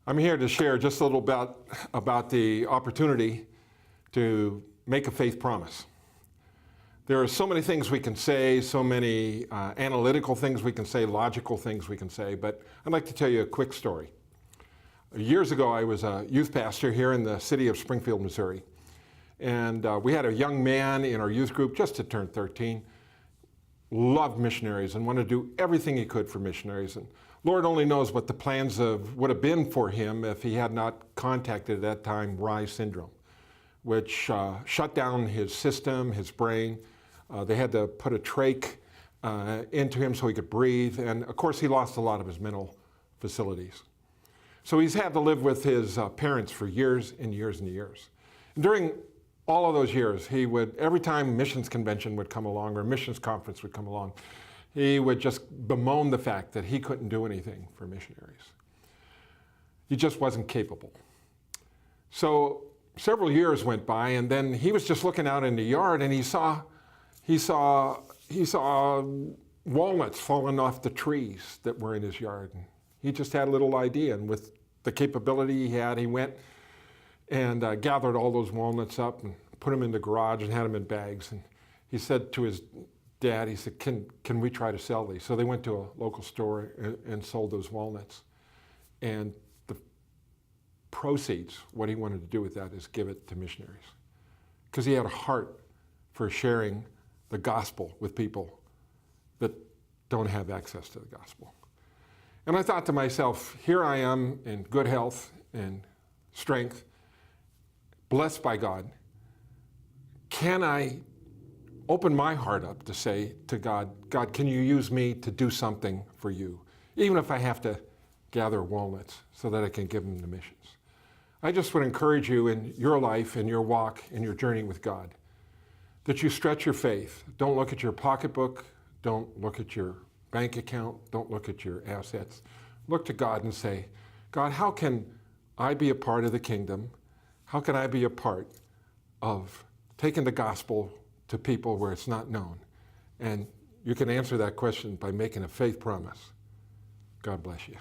I'm here to share just a little about the opportunity to make a faith promise. There are so many things we can say, so many analytical things we can say, logical things we can say, but I'd like to tell you a quick story. Years ago, I was a youth pastor here in the city of Springfield, Missouri. And we had a young man in our youth group just to turn 13, loved missionaries and wanted to do everything he could for missionaries. And Lord only knows what the plans would have been for him if he had not contacted at that time Rye syndrome, which shut down his system, his brain. They had to put a trach into him so he could breathe. And of course, he lost a lot of his mental facilities. So he's had to live with his parents for years and years and years. And during all of those years, he would, every time missions convention would come along or missions conference would come along, he would just bemoan the fact that he couldn't do anything for missionaries. He just wasn't capable. So several years went by, and then he was just looking out in the yard, and he saw walnuts falling off the trees that were in his yard. And he just had a little idea, and with the capability he had, he went and gathered all those walnuts up and put them in the garage and had them in bags. And he said to his dad, he said, can we try to sell these? So they went to a local store and sold those walnuts. And the proceeds, what he wanted to do with that is give it to missionaries. Because he had a heart for sharing the gospel with people that don't have access to the gospel. And I thought to myself, here I am in good health and strength, blessed by God. Can I open my heart up to say to God, God, can you use me to do something for you? Even if I have to gather walnuts so that I can give them to missions. I just would encourage you in your life, in your walk, in your journey with God, that you stretch your faith. Don't look at your pocketbook. Don't look at your bank account. Don't look at your assets. Look to God and say, God, how can I be a part of the kingdom? How can I be a part of taking the gospel to people where it's not known? And you can answer that question by making a faith promise. God bless you.